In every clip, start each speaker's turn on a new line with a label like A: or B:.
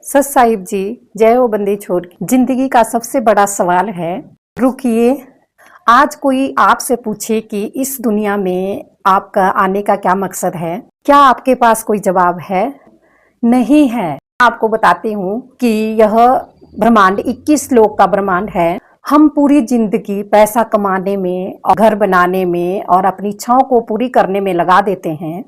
A: सत साहिब जी, जय हो बंदी छोड़ की। जिंदगी का सबसे बड़ा सवाल है, रुकिए। आज कोई आपसे पूछे कि इस दुनिया में आपका आने का क्या मकसद है, क्या आपके पास कोई जवाब है? नहीं है। आपको बताती हूँ कि यह ब्रह्मांड 21 लोक का ब्रह्मांड है। हम पूरी जिंदगी पैसा कमाने में और घर बनाने में और अपनी इच्छाओं को पूरी करने में लगा देते हैं।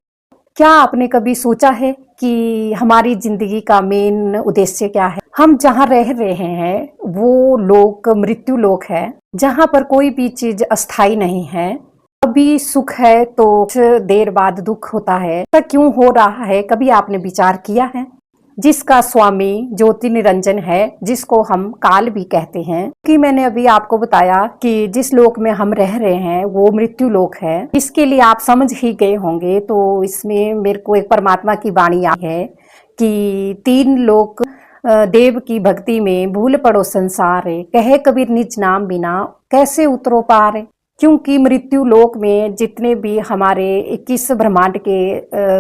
A: क्या आपने कभी सोचा है कि हमारी जिंदगी का मेन उद्देश्य क्या है? हम जहाँ रह रहे हैं वो लोक मृत्यु लोक है, जहाँ पर कोई भी चीज अस्थाई नहीं है। कभी सुख है तो कुछ देर बाद दुख होता है। ऐसा क्यों हो रहा है, कभी आपने विचार किया है? जिसका स्वामी ज्योति निरंजन है, जिसको हम काल भी कहते हैं, कि मैंने अभी आपको बताया कि जिस लोक में हम रह रहे हैं वो मृत्यु लोक है। इसके लिए आप समझ ही गए होंगे। तो इसमें मेरे को एक परमात्मा की वाणी आई है कि 3 लोक देव की भक्ति में भूल पड़ो संसार, कहे कबीर निज नाम बिना कैसे उतरो पार। क्योंकि मृत्यु लोक में जितने भी हमारे 21 ब्रह्मांड के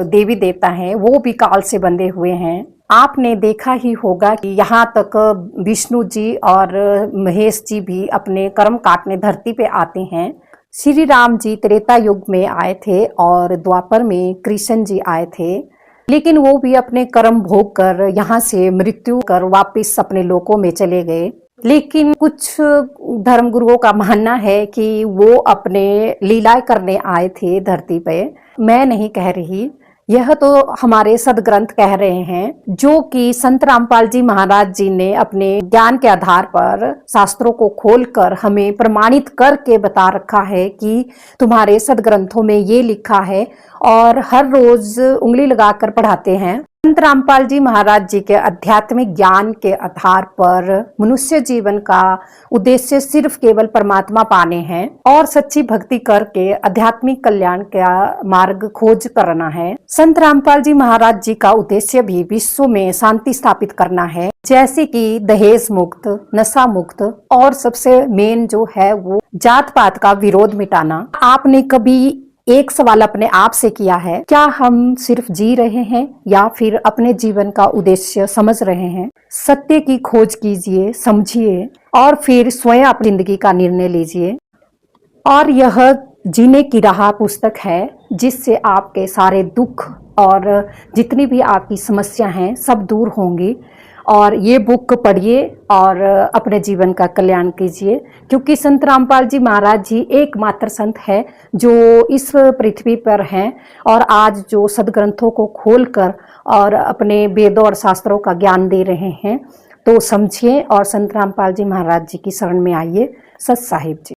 A: देवी देवता हैं वो भी काल से बंधे हुए हैं। आपने देखा ही होगा कि यहाँ तक विष्णु जी और महेश जी भी अपने कर्म काटने धरती पे आते हैं। श्री राम जी त्रेता युग में आए थे और द्वापर में कृष्ण जी आए थे, लेकिन वो भी अपने कर्म भोग कर यहाँ से मृत्यु कर वापस अपने लोकों में चले गए। लेकिन कुछ धर्मगुरुओं का मानना है कि वो अपने लीलाएं करने आए थे धरती पे। मैं नहीं कह रही, यह तो हमारे सदग्रंथ कह रहे हैं, जो कि संत रामपाल जी महाराज जी ने अपने ज्ञान के आधार पर शास्त्रों को खोलकर हमें प्रमाणित करके बता रखा है कि तुम्हारे सदग्रंथों में ये लिखा है, और हर रोज उंगली लगाकर पढ़ाते हैं। संत रामपाल जी महाराज जी के आध्यात्मिक ज्ञान के आधार पर मनुष्य जीवन का उद्देश्य सिर्फ केवल परमात्मा पाने हैं और सच्ची भक्ति करके आध्यात्मिक कल्याण का मार्ग खोज करना है। संत रामपाल जी महाराज जी का उद्देश्य भी विश्व में शांति स्थापित करना है, जैसे कि दहेज मुक्त, नशा मुक्त, और सबसे मेन जो है वो जात पात का विरोध मिटाना। आपने कभी एक सवाल अपने आप से किया है, क्या हम सिर्फ जी रहे हैं या फिर अपने जीवन का उद्देश्य समझ रहे हैं? सत्य की खोज कीजिए, समझिए और फिर स्वयं अपनी जिंदगी का निर्णय लीजिए। और यह जीने की राह पुस्तक है, जिससे आपके सारे दुख और जितनी भी आपकी समस्या हैं सब दूर होंगी। और ये बुक पढ़िए और अपने जीवन का कल्याण कीजिए, क्योंकि संत रामपाल जी महाराज जी एकमात्र संत है जो इस पृथ्वी पर हैं और आज जो सदग्रंथों को खोलकर और अपने वेदों और शास्त्रों का ज्ञान दे रहे हैं। तो समझिए और संत रामपाल जी महाराज जी की शरण में आइए। सत साहिब जी।